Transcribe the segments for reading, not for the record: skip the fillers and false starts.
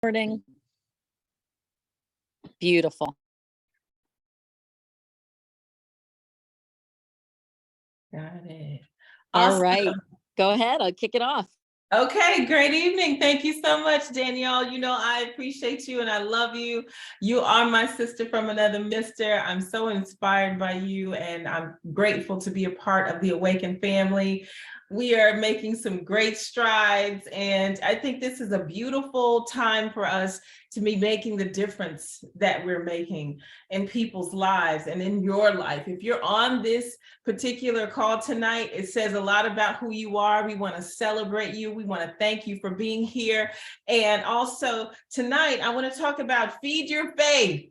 Recording. Beautiful. Got it. All Awesome. right. Go ahead. I'll kick it off. Okay, great evening. Thank you so much, Danielle. You know, I appreciate you and I love you. You are my sister from another mister. I'm so inspired by you and I'm grateful to be a part of the Awaken family. We are making some great strides, and I think this is a beautiful time for us to be making the difference that we're making in people's lives and in your life. If you're on this particular call tonight, it says a lot about who you are. We want to celebrate you. We want to thank you for being here. And also tonight, I want to talk about feed your faith.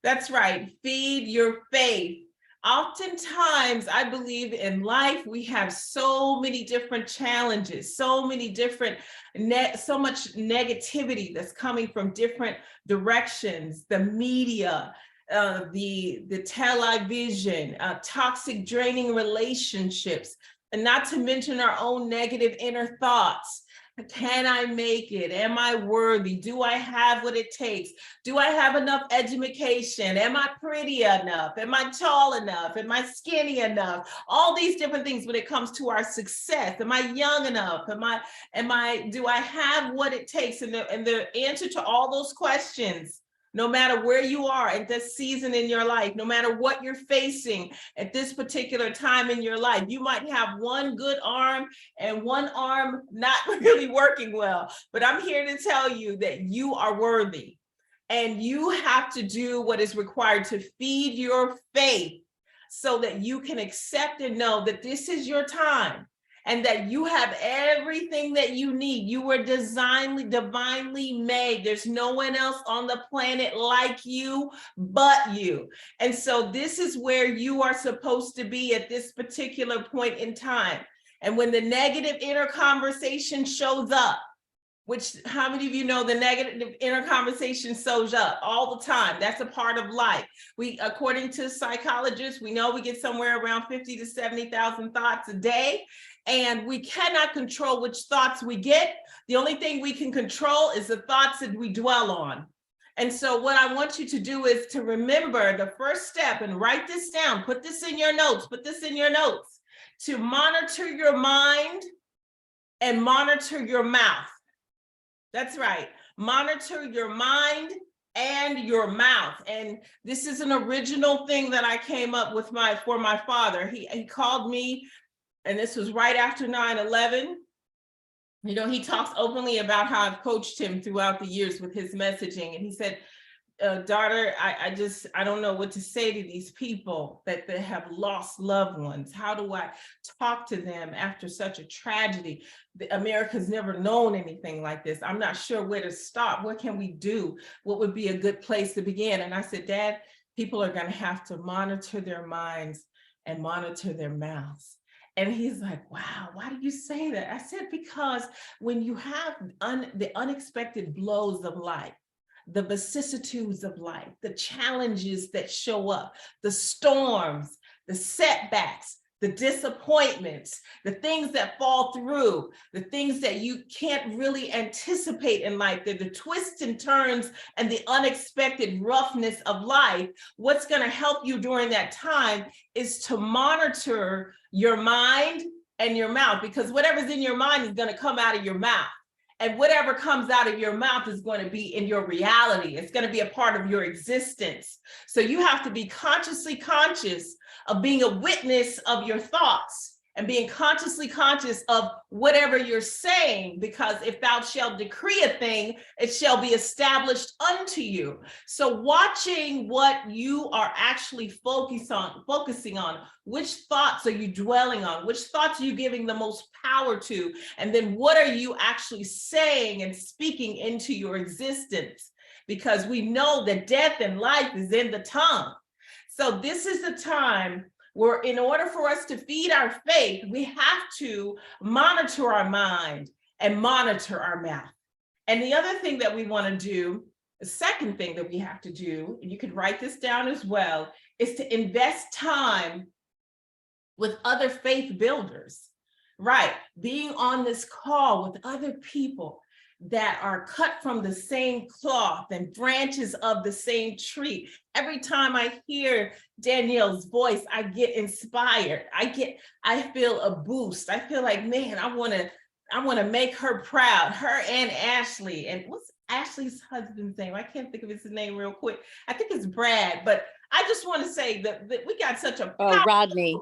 That's right, feed your faith. Oftentimes, I believe in life, we have so many different challenges, so many different, so much negativity that's coming from different directions, the media, the television, toxic, draining relationships, and not to mention our own negative inner thoughts. Can I make it? Am I worthy? Do I have what it takes? Do I have enough education? Am I pretty enough? Am I tall enough? Am I skinny enough? All these different things when it comes to our success. Am I young enough? Do I have what it takes? And the answer to all those questions, no matter where you are at this season in your life, no matter what you're facing at this particular time in your life, you might have one good arm and one arm not really working well. But I'm here to tell you that you are worthy and you have to do what is required to feed your faith so that you can accept and know that this is your time and that you have everything that you need. You were divinely made. There's no one else on the planet like you but you. And so this is where you are supposed to be at this particular point in time. And when the negative inner conversation shows up, which how many of you know the negative inner conversation shows up all the time? That's a part of life. We, according to psychologists, we know we get somewhere around 50 to 70,000 thoughts a day, and we cannot control which thoughts we get. The only thing we can control is the thoughts that we dwell on. And so what I want you to do is to remember the first step and write this down, put this in your notes, to monitor your mind and monitor your mouth. That's right. Monitor your mind and your mouth. And this is an original thing that I came up with for my father. He called me, and this was right after 9/11. You know, he talks openly about how I've coached him throughout the years with his messaging. And he said, daughter, I don't know what to say to these people that they have lost loved ones. How do I talk to them after such a tragedy? America's never known anything like this. I'm not sure where to start. What can we do? What would be a good place to begin? And I said, Dad, people are going to have to monitor their minds and monitor their mouths. And he's like, wow, why do you say that? I said, because when you have the unexpected blows of life, the vicissitudes of life, the challenges that show up, the storms, the setbacks, the disappointments, the things that fall through, the things that you can't really anticipate in life, the twists and turns and the unexpected roughness of life. What's going to help you during that time is to monitor your mind and your mouth, because whatever's in your mind is going to come out of your mouth. And whatever comes out of your mouth is going to be in your reality. It's going to be a part of your existence. So you have to be consciously conscious of being a witness of your thoughts and being consciously conscious of whatever you're saying, because if thou shalt decree a thing, it shall be established unto you. So watching what you are actually focusing on, which thoughts are you dwelling on, which thoughts are you giving the most power to, and then what are you actually saying and speaking into your existence? Because we know that death and life is in the tongue. So this is the time where, in order for us to feed our faith, we have to monitor our mind and monitor our mouth. And the other thing that we want to do, the second thing that we have to do, and you can write this down as well, is to invest time with other faith builders, right? Being on this call with other people that are cut from the same cloth and branches of the same tree. Every time I hear Danielle's voice, I get inspired. I feel a boost. I feel like, man, I want to make her proud, her and Ashley. And what's Ashley's husband's name? I can't think of his name real quick. I think it's Brad, but I just want to say that we got such a Rodney.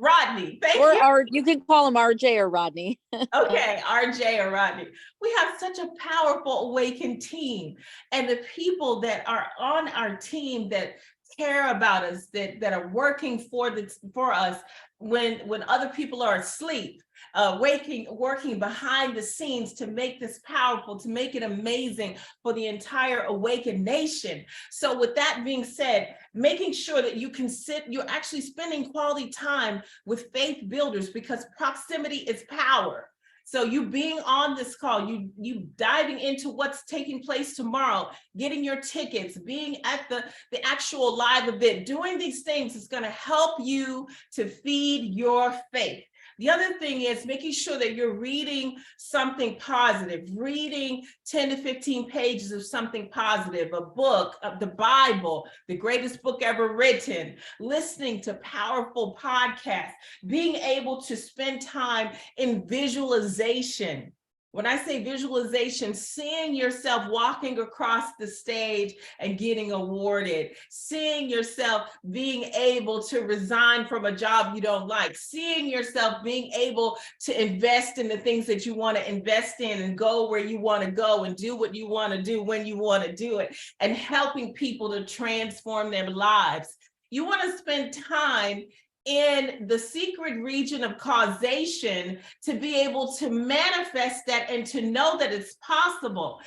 Rodney, thank or, you. Or you can call him RJ or Rodney. Okay, RJ or Rodney. We have such a powerful awakened team. And the people that are on our team that care about us, that are working for us when other people are asleep, working behind the scenes to make this powerful, to make it amazing for the entire awakened nation. So with that being said, making sure that you're actually spending quality time with faith builders, because proximity is power. So you being on this call, you diving into what's taking place tomorrow, getting your tickets, being at the actual live event, doing these things is going to help you to feed your faith. The other thing is making sure that you're reading something positive, reading 10 to 15 pages of something positive, a book, of the Bible, the greatest book ever written, listening to powerful podcasts, being able to spend time in visualization. When I say visualization, seeing yourself walking across the stage and getting awarded, seeing yourself being able to resign from a job you don't like, seeing yourself being able to invest in the things that you want to invest in and go where you want to go and do what you want to do when you want to do it, and helping people to transform their lives. You want to spend time in the secret region of causation to be able to manifest that and to know that it's possible.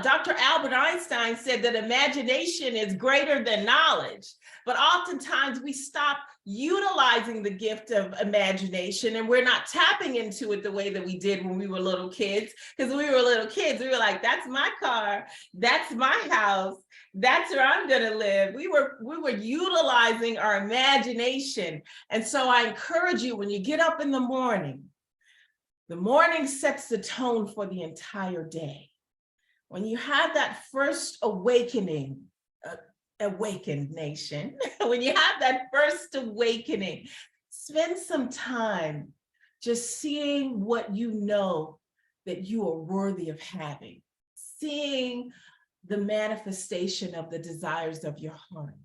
Dr. Albert Einstein said that imagination is greater than knowledge, but oftentimes we stop utilizing the gift of imagination and we're not tapping into it the way that we did when we were little kids. Because when we were little kids, we were like, that's my car, that's my house, that's where I'm going to live. We were utilizing our imagination. And so I encourage you, when you get up in the morning sets the tone for the entire day. When you have that first awakening, awakened nation, when you have that first awakening, spend some time just seeing what you know that you are worthy of having, seeing the manifestation of the desires of your heart,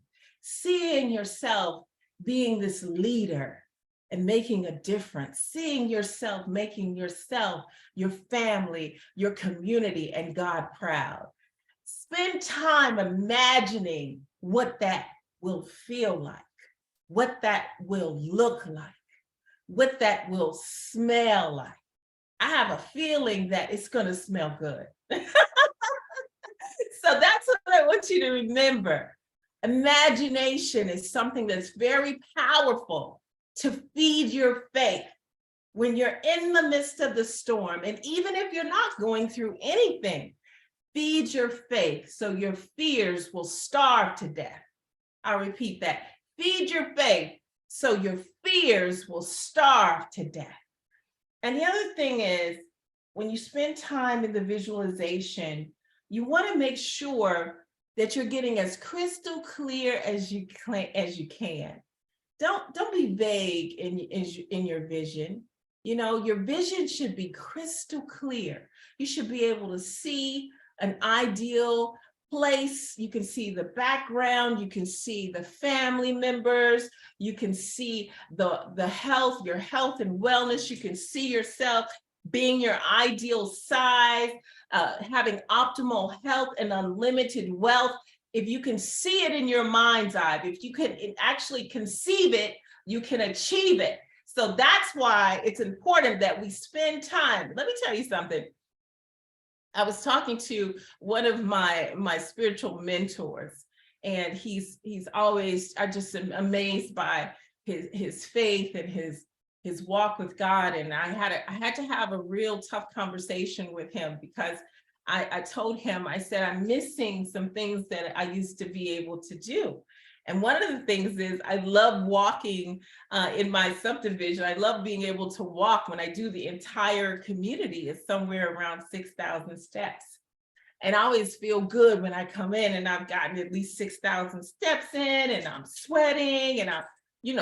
seeing yourself being this leader and making a difference, seeing yourself making yourself, your family, your community, and God proud. Spend time imagining what that will feel like, what that will look like, what that will smell like. I have a feeling that it's going to smell good. So that's what I want you to remember. Imagination is something that's very powerful to feed your faith when you're in the midst of the storm. And even if you're not going through anything, feed your faith so your fears will starve to death. I'll repeat that. Feed your faith so your fears will starve to death. And the other thing is, when you spend time in the visualization, you want to make sure that you're getting as crystal clear as you can. Don't be vague in your vision. You know, your vision should be crystal clear. You should be able to see an ideal place. You can see the background, you can see the family members, you can see the health, your health and wellness. You can see yourself being your ideal size, having optimal health and unlimited wealth. If you can see it in your mind's eye, if you can actually conceive it, you can achieve it. So that's why it's important that we spend time. Let me tell you something. I was talking to one of my spiritual mentors, and he's always, I just am amazed by his faith and his walk with God. And I had to have a real tough conversation with him, because I told him, I said, I'm missing some things that I used to be able to do. And one of the things is I love walking in my subdivision. I love being able to walk when I do the entire community is somewhere around 6,000 steps. And I always feel good when I come in and I've gotten at least 6,000 steps in and I'm sweating and I'm,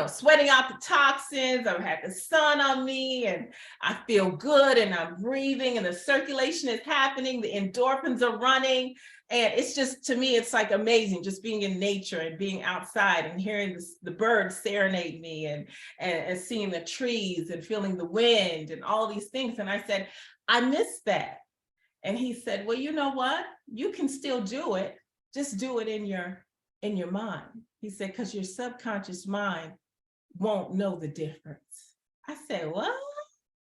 sweating out the toxins. I've had the sun on me and I feel good and I'm breathing and the circulation is happening. The endorphins are running. And it's just, to me, it's like amazing just being in nature and being outside and hearing the birds serenade me and seeing the trees and feeling the wind and all these things. And I said, I miss that. And he said, well, you know what? You can still do it. Just do it in your mind. He said, because your subconscious mind won't know the difference. I said, what?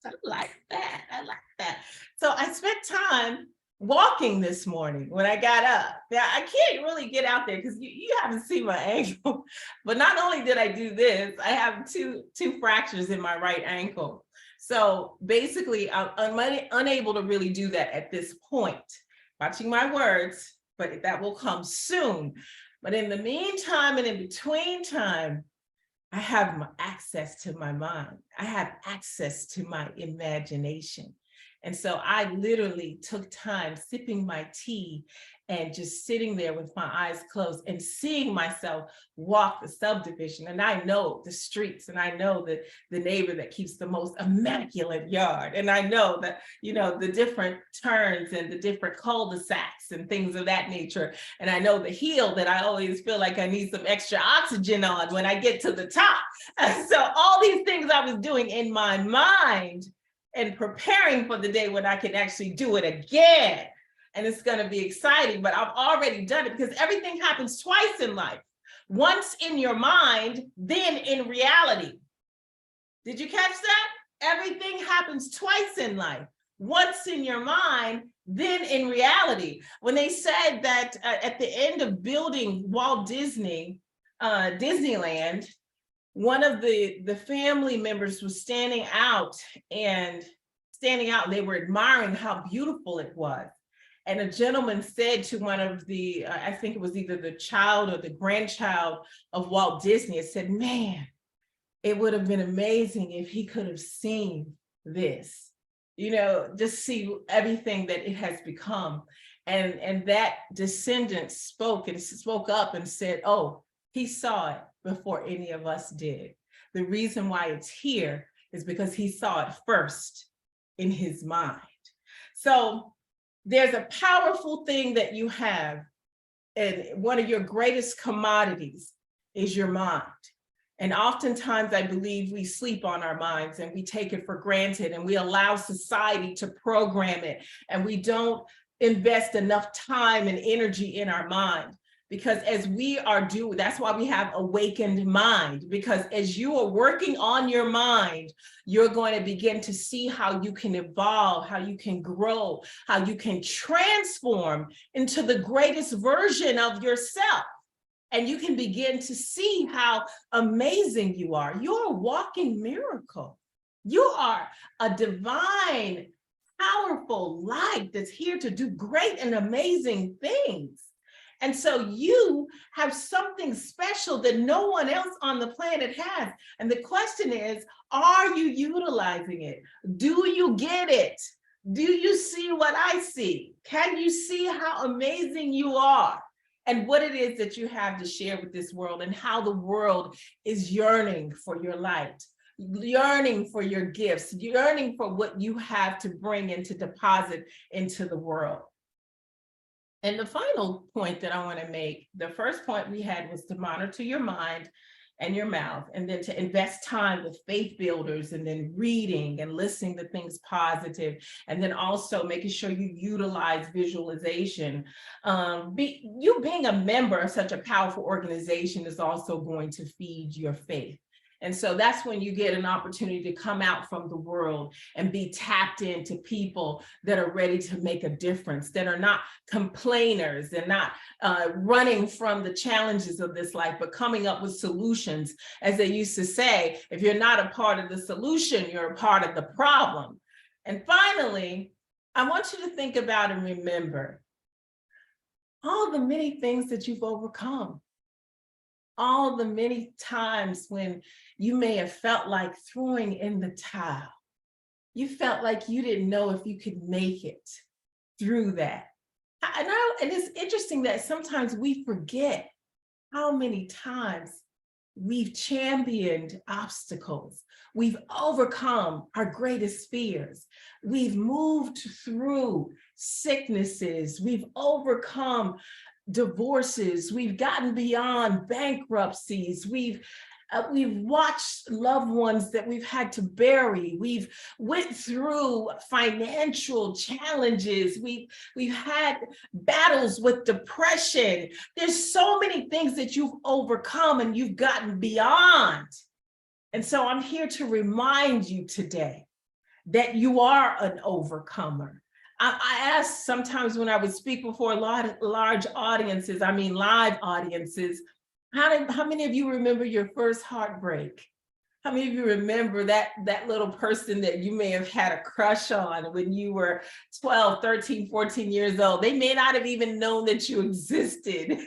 I like that. I like that. So I spent time walking this morning when I got up. Now I can't really get out there because you haven't seen my ankle, but not only did I do this, I have two fractures in my right ankle. So basically I'm unable to really do that at this point. Watching my words, but that will come soon. But in the meantime and in between time, I have my access to my mind. I have access to my imagination. And so I literally took time sipping my tea and just sitting there with my eyes closed and seeing myself walk the subdivision. And I know the streets and I know the neighbor that keeps the most immaculate yard. And I know that, the different turns and the different cul-de-sacs and things of that nature. And I know the hill that I always feel like I need some extra oxygen on when I get to the top. And so all these things I was doing in my mind and preparing for the day when I can actually do it again. And it's going to be exciting, but I've already done it because everything happens twice in life. Once in your mind, then in reality. Did you catch that? Everything happens twice in life. Once in your mind, then in reality. When they said that at the end of building Walt Disney, Disneyland, one of the family members was standing out and they were admiring how beautiful it was. And a gentleman said to one of the, I think it was either the child or the grandchild of Walt Disney, it said, man, it would have been amazing if he could have seen this, just see everything that it has become. And that descendant spoke up and said, oh, he saw it before any of us did. The reason why it's here is because he saw it first in his mind. So there's a powerful thing that you have, and one of your greatest commodities is your mind. And oftentimes I believe we sleep on our minds and we take it for granted and we allow society to program it, and we don't invest enough time and energy in our mind. Because as we are doing, that's why we have awakened mind, because as you are working on your mind, you're going to begin to see how you can evolve, how you can grow, how you can transform into the greatest version of yourself. And you can begin to see how amazing you are. You're a walking miracle. You are a divine, powerful light that's here to do great and amazing things. And so you have something special that no one else on the planet has. And the question is, are you utilizing it? Do you get it? Do you see what I see? Can you see how amazing you are? And what it is that you have to share with this world, and how the world is yearning for your light, yearning for your gifts, yearning for what you have to bring and to deposit into the world. And the final point that I want to make, the first point we had was to monitor your mind and your mouth, and then to invest time with faith builders, and then reading and listening to things positive, and then also making sure you utilize visualization. You being a member of such a powerful organization is also going to feed your faith. And so that's when you get an opportunity to come out from the world and be tapped into people that are ready to make a difference, that are not complainers and not running from the challenges of this life, but coming up with solutions. As they used to say, if you're not a part of the solution, you're a part of the problem. And finally, I want you to think about and remember all the many things that you've overcome. all the many times when you may have felt like throwing in the towel. You felt like you didn't know if you could make it through that. And it's interesting that sometimes we forget how many times we've championed obstacles. We've overcome our greatest fears. We've moved through sicknesses. We've overcome divorces. We've gotten beyond bankruptcies. We've watched loved ones that we've had to bury. We've went through financial challenges. We've had battles with depression. There's so many things that you've overcome and you've gotten beyond. And so I'm here to remind you today that you are an overcomer. I ask sometimes when I would speak before large audiences, I mean live audiences, how many of you remember your first heartbreak? How many of you remember that little person that you may have had a crush on when you were 12, 13, 14 years old? They may not have even known that you existed,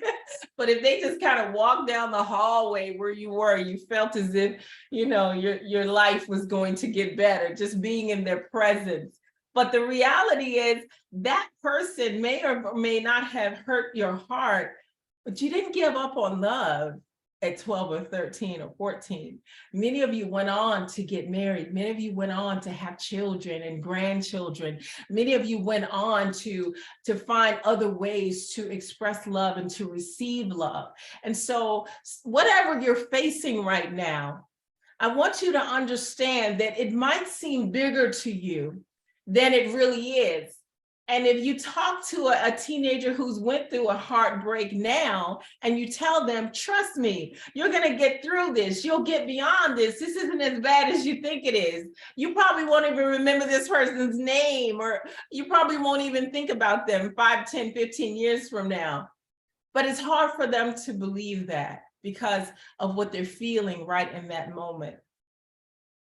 but if they just kind of walked down the hallway where you were, you felt as if, you know, your life was going to get better, just being in their presence. But the reality is that person may or may not have hurt your heart, but you didn't give up on love at 12 or 13 or 14. Many of you went on to get married. Many of you went on to have children and grandchildren. Many of you went on to find other ways to express love and to receive love. And so whatever you're facing right now, I want you to understand that it might seem bigger to you than it really is. And if you talk to a teenager who's went through a heartbreak now, and you tell them, trust me, you're gonna get through this, you'll get beyond this, this isn't as bad as you think it is. You probably won't even remember this person's name, or you probably won't even think about them 5, 10, 15 years from now. But it's hard for them to believe that because of what they're feeling right in that moment.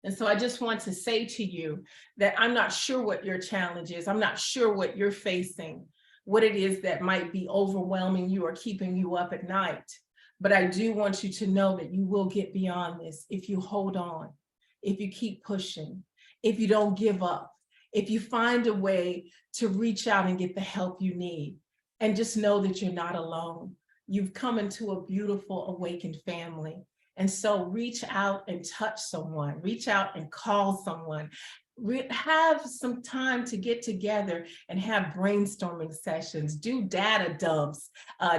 And so I just want to say to you that I'm not sure what your challenge is. I'm not sure what you're facing, what it is that might be overwhelming you or keeping you up at night. But I do want you to know that you will get beyond this if you hold on, if you keep pushing, if you don't give up, if you find a way to reach out and get the help you need. And just know that you're not alone. You've come into a beautiful awakened family. And so reach out and touch someone, reach out and call someone, have some time to get together and have brainstorming sessions, do data dumps,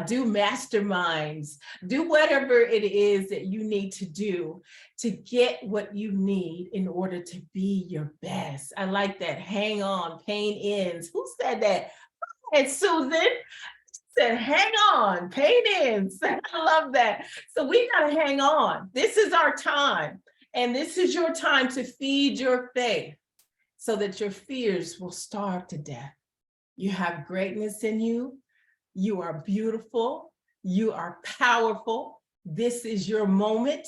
do masterminds, do whatever it is that you need to do to get what you need in order to be your best. I like that. Hang on, pain ends. Who said that? It's Susan. Said, hang on, pain ends. I love that. So we got to hang on. This is our time. And this is your time to feed your faith so that your fears will starve to death. You have greatness in you. You are beautiful. You are powerful. This is your moment.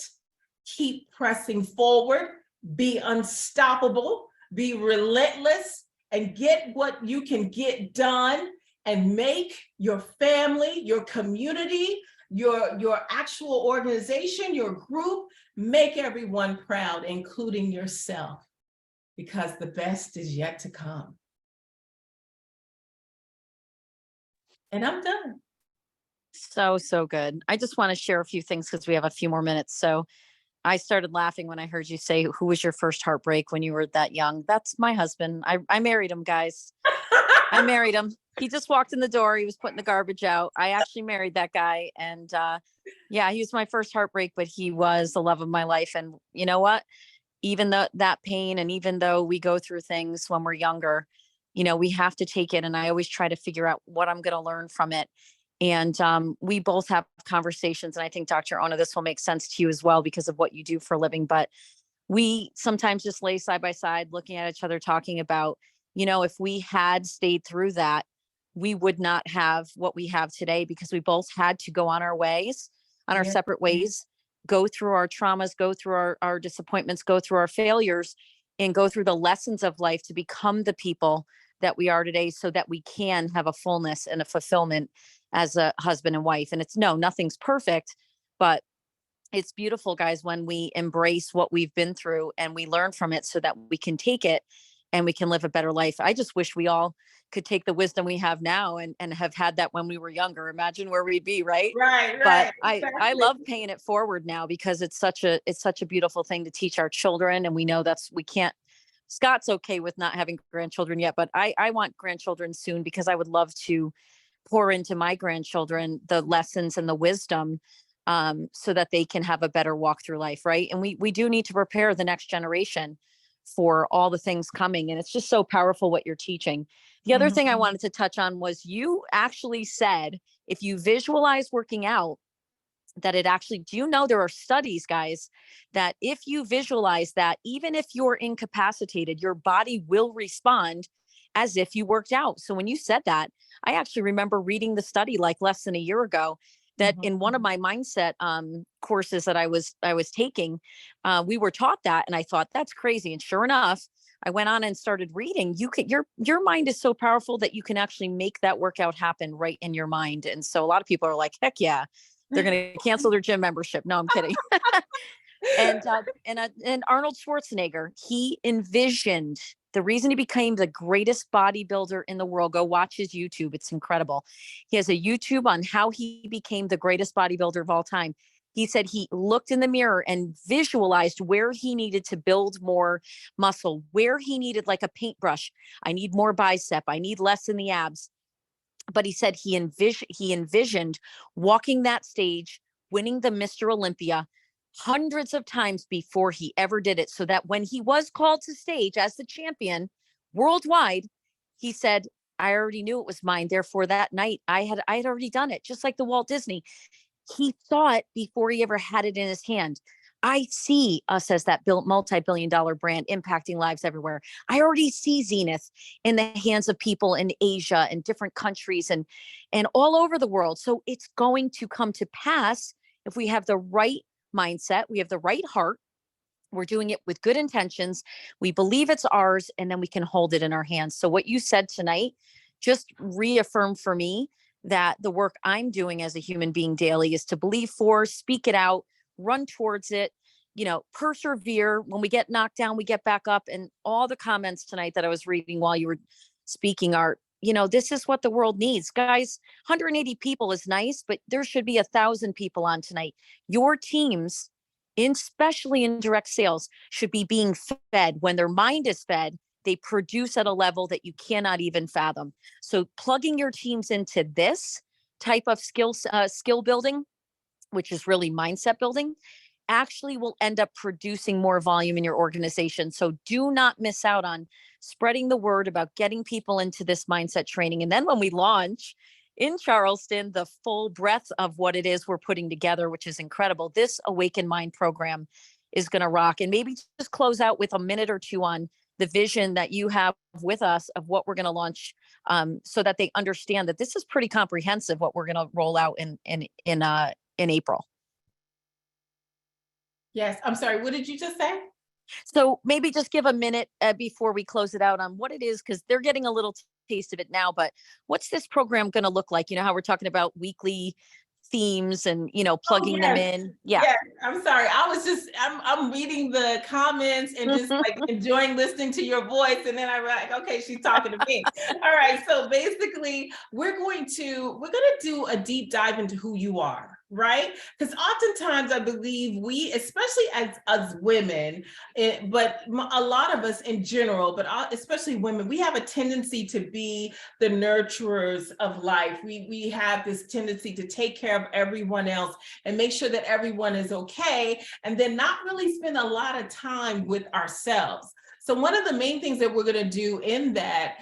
Keep pressing forward. Be unstoppable. Be relentless and get what you can get done. And make your family, your community, your actual organization, your group, make everyone proud, including yourself, because the best is yet to come. And I'm done. So good. I just want to share a few things because we have a few more minutes. So I started laughing when I heard you say, who was your first heartbreak when you were that young? That's my husband. I married him, guys. I married him. He just walked in the door. He was putting the garbage out. I actually married that guy. And yeah, he was my first heartbreak, but he was the love of my life. And you know what? Even though that pain, and even though we go through things when we're younger, you know, we have to take it. And I always try to figure out what I'm going to learn from it. And we both have conversations. And I think, Dr. Ona, this will make sense to you as well because of what you do for a living. But we sometimes just lay side by side looking at each other, talking about, you know, if we had stayed through that, we would not have what we have today because we both had to go on our ways, on our separate ways, go through our traumas, go through our disappointments, go through our failures, and go through the lessons of life to become the people that we are today so that we can have a fullness and a fulfillment as a husband and wife. And it's nothing's perfect, but it's beautiful, guys, when we embrace what we've been through and we learn from it so that we can take it and we can live a better life. I just wish we all could take the wisdom we have now and have had that when we were younger. Imagine where we'd be, right? Right, But right, I exactly. love paying it forward now because it's such a beautiful thing to teach our children. And we know we can't. Scott's okay with not having grandchildren yet, but I want grandchildren soon because I would love to pour into my grandchildren the lessons and the wisdom, so that they can have a better walk through life, right? And we do need to prepare the next generation for all the things coming. And it's just so powerful what you're teaching. The other thing I Mhm. wanted to touch on was you actually said if you visualize working out, that it actually, do you know there are studies, guys, that if you visualize that, even if you're incapacitated, your body will respond as if you worked out. So when you said that, I actually remember reading the study like less than a year ago, that Mhm. in one of my mindset courses that I was taking, we were taught that, and I thought that's crazy. And sure enough, I went on and started reading. Your mind is so powerful that you can actually make that workout happen right in your mind. And so a lot of people are like, heck yeah, they're going to cancel their gym membership. No, I'm kidding. And Arnold Schwarzenegger, he envisioned the reason he became the greatest bodybuilder in the world. Go watch his YouTube; it's incredible. He has a YouTube on how he became the greatest bodybuilder of all time. He said he looked in the mirror and visualized where he needed to build more muscle, where he needed like a paintbrush. I need more bicep. I need less in the abs. But he said he envisioned walking that stage, winning the Mr. Olympia hundreds of times before he ever did it, so that when he was called to stage as the champion worldwide, he said, I already knew it was mine. Therefore, that night I had already done it, just like the Walt Disney. He saw it before he ever had it in his hand. I see us as that built multi-billion dollar brand impacting lives everywhere. I already see Zenith in the hands of people in Asia and different countries and all over the world. So it's going to come to pass if we have the right mindset, we have the right heart, we're doing it with good intentions, we believe it's ours, and then we can hold it in our hands. So what you said tonight just reaffirmed for me that the work I'm doing as a human being daily is to believe for, speak it out, run towards it, persevere. When we get knocked down, we get back up. And all the comments tonight that I was reading while you were speaking are, this is what the world needs, guys. 180 people is nice, but there should be 1,000 people on tonight. Your teams, especially in direct sales, should be being fed. When their mind is fed, they produce at a level that you cannot even fathom. So plugging your teams into this type of skill building, which is really mindset building, actually will end up producing more volume in your organization. So do not miss out on spreading the word about getting people into this mindset training. And then when we launch in Charleston, the full breadth of what it is we're putting together, which is incredible, this Awaken Mind program is going to rock. And maybe just close out with a minute or two on the vision that you have with us of what we're going to launch, so that they understand that this is pretty comprehensive what we're going to roll out in April. Yes, I'm sorry, what did you just say? So maybe just give a minute before we close it out on what it is, because they're getting a little taste of it now. But what's this program going to look like? You know how we're talking about weekly themes and Oh, plugging them yes. in. Yeah. Yes, I'm sorry. I'm reading the comments and just like enjoying listening to your voice. And then I'm like, okay, she's talking to me. All right. So basically, we're gonna do a deep dive into who you are, right? Because oftentimes I believe we, especially as women, but a lot of us in general, but especially women, we have a tendency to be the nurturers of life. We have this tendency to take care of everyone else and make sure that everyone is okay, and then not really spend a lot of time with ourselves. So one of the main things that we're going to do in that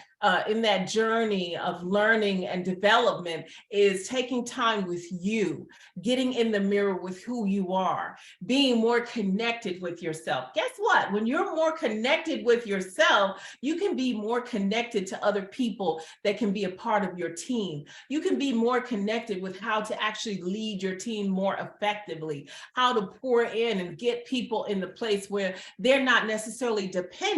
journey of learning and development is taking time with you, getting in the mirror with who you are, being more connected with yourself. Guess what? When you're more connected with yourself, you can be more connected to other people that can be a part of your team. You can be more connected with how to actually lead your team more effectively, how to pour in and get people in the place where they're not necessarily dependent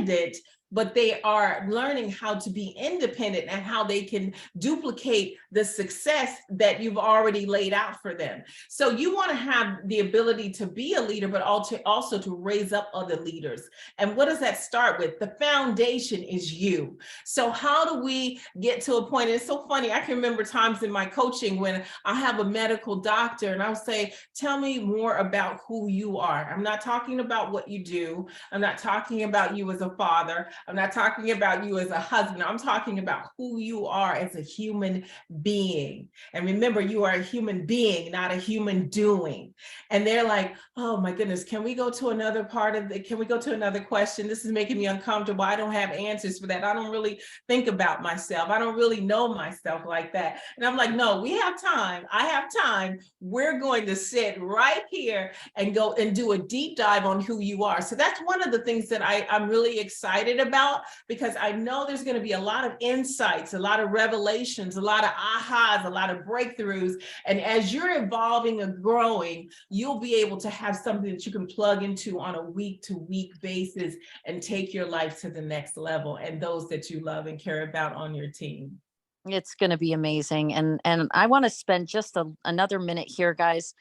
but they are learning how to be independent and how they can duplicate the success that you've already laid out for them. So you want to have the ability to be a leader, but also to raise up other leaders. And what does that start with? The foundation is you. So how do we get to a point? And it's so funny. I can remember times in my coaching when I have a medical doctor and I'll say, tell me more about who you are. I'm not talking about what you do. I'm not talking about you as a father. I'm not talking about you as a husband. I'm talking about who you are as a human being. And remember, you are a human being, not a human doing. And they're like, oh my goodness, can we go to another part of the, can we go to another question? This is making me uncomfortable. I don't have answers for that. I don't really think about myself. I don't really know myself like that. And I'm like, no, we have time. I have time. We're going to sit right here and go and do a deep dive on who you are. So that's one of the things that I'm really excited about, because I know there's going to be a lot of insights, a lot of revelations, a lot of ahas, a lot of breakthroughs. And as you're evolving and growing, you'll be able to have something that you can plug into on a week-to-week basis and take your life to the next level, and those that you love and care about on your team. It's going to be amazing. And I want to spend just another minute here, guys.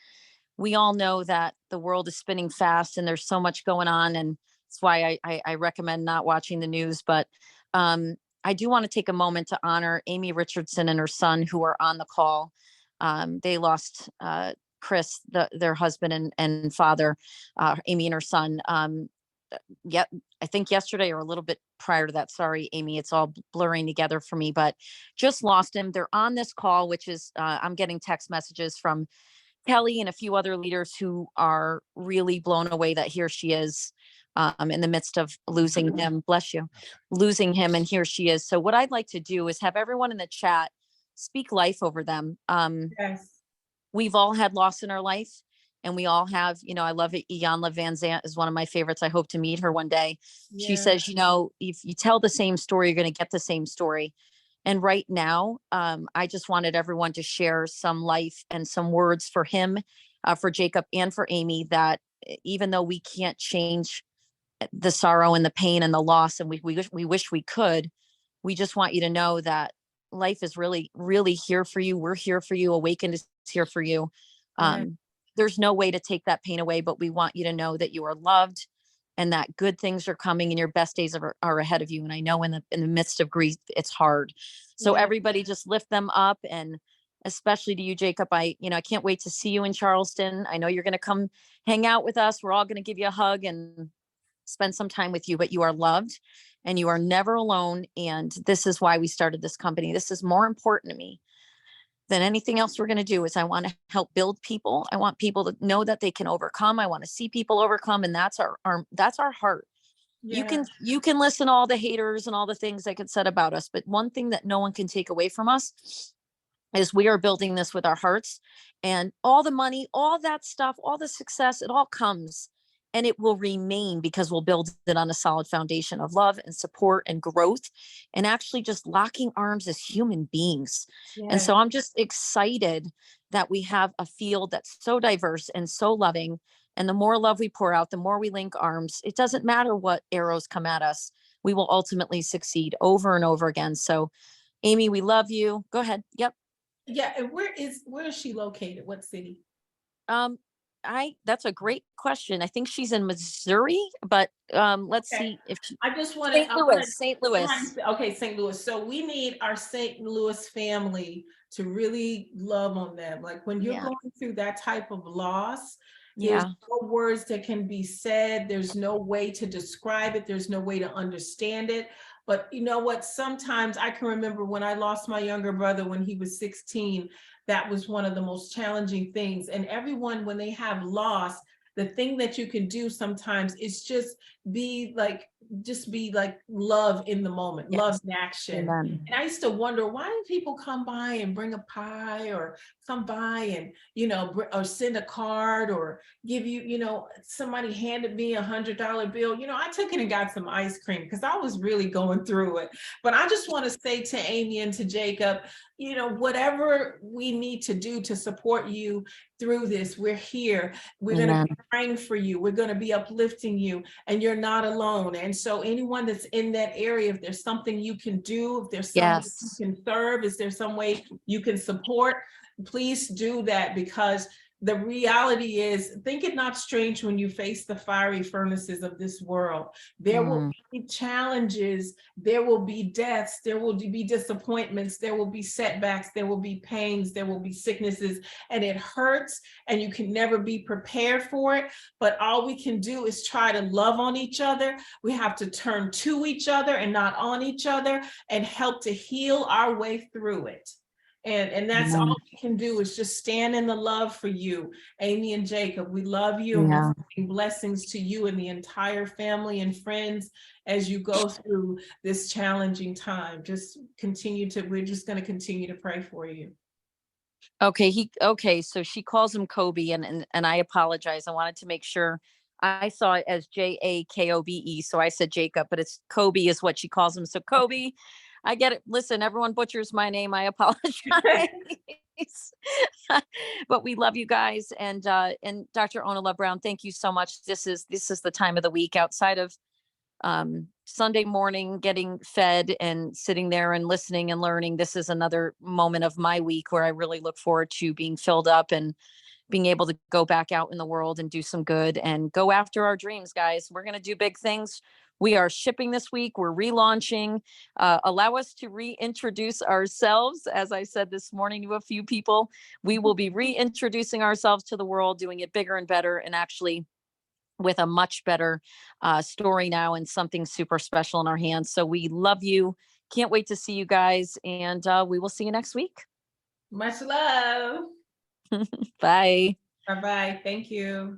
We all know that the world is spinning fast and there's so much going on. And that's why I recommend not watching the news. But I do want to take a moment to honor Amy Richardson and her son who are on the call. They lost Chris, their husband and father, Amy and her son. Yet I think yesterday or a little bit prior to that. Sorry, Amy, it's all blurring together for me, but just lost him. They're on this call, which is I'm getting text messages from Kelly and a few other leaders who are really blown away that here she is in the midst of losing him. Bless you, losing him, and here she is. So what I'd like to do is have everyone in the chat speak life over them. Yes. We've all had loss in our life. And we all have, I love it. Iyanla Van Zant is one of my favorites. I hope to meet her one day. She says, if you tell the same story, you're going to get the same story. And right now, I just wanted everyone to share some life and some words for him, for Jacob and for Amy, that even though we can't change the sorrow and the pain and the loss, and we wish we could, we just want you to know that life is really, really here for you. We're here for you. Awakened is here for you. There's no way to take that pain away, but we want you to know that you are loved and that good things are coming and your best days are ahead of you. And I know in the midst of grief, it's hard. So everybody just lift them up. And especially to you, Jacob, I can't wait to see you in Charleston. I know you're going to come hang out with us. We're all going to give you a hug and spend some time with you, but you are loved and you are never alone. And this is why we started this company. This is more important to me than anything else we're going to do. Is I want to help build people. I want people to know that they can overcome. I want to see people overcome. And that's our heart. Yeah. You can listen to all the haters and all the things that get said about us. But one thing that no one can take away from us is we are building this with our hearts, and all the money, all that stuff, all the success, it all comes and it will remain because we'll build it on a solid foundation of love and support and growth and actually just locking arms as human beings. And so I'm just excited that we have a field that's so diverse and so loving. And the more love we pour out, the more we link arms. It doesn't matter what arrows come at us. We will ultimately succeed over and over again. So Amy, we love you. Go ahead. Yep. Yeah. And where is she located? What city? That's a great question. I think she's in Missouri, but let's see if I just want to St. Louis. Okay, St. Louis. So we need our St. Louis family to really love on them. Like when you're going through that type of loss, there's no words that can be said. There's no way to describe it. There's no way to understand it. But you know what? Sometimes I can remember when I lost my younger brother when he was 16, that was one of the most challenging things. And everyone, when they have loss, the thing that you can do sometimes is just be like love in the moment, love in action. Amen. And I used to wonder, why do people come by and bring a pie or come by and, or send a card or give you, somebody handed me $100 bill. I took it and got some ice cream because I was really going through it. But I just want to say to Amy and to Jacob, you know, whatever we need to do to support you through this, we're here. We're going to Amen. be praying for you. We're going to be uplifting you, and you're not alone. And so anyone that's in that area, if there's something you can do, if there's some way you Yes. can serve, is there some way you can support, please do that, because the reality is, think it not strange when you face the fiery furnaces of this world. There will be challenges, there will be deaths, there will be disappointments, there will be setbacks, there will be pains, there will be sicknesses, and it hurts, and you can never be prepared for it. But all we can do is try to love on each other. We have to turn to each other and not on each other, and help to heal our way through it. And that's all we can do, is just stand in the love for you, Amy and Jacob. We love you, and Yeah. we're sending blessings to you and the entire family and friends as you go through this challenging time. Just continue to, we're just going to continue to pray for you. Okay, so she calls him Kobe, and I apologize. I wanted to make sure I saw it as Jakobe, so I said Jacob, but it's Kobe is what she calls him. So Kobe, I get it. Listen, everyone butchers my name. I apologize. But we love you guys, and Dr. Ona Love Brown, thank you so much. This is the time of the week outside of Sunday morning, getting fed and sitting there and listening and learning. This is another moment of my week where I really look forward to being filled up and being able to go back out in the world and do some good and go after our dreams, guys. We're going to do big things. We are shipping this week. We're relaunching. Allow us to reintroduce ourselves. As I said this morning to a few people, we will be reintroducing ourselves to the world, doing it bigger and better, and actually with a much better story now and something super special in our hands. So we love you. Can't wait to see you guys. And we will see you next week. Much love. Bye. Bye-bye. Thank you.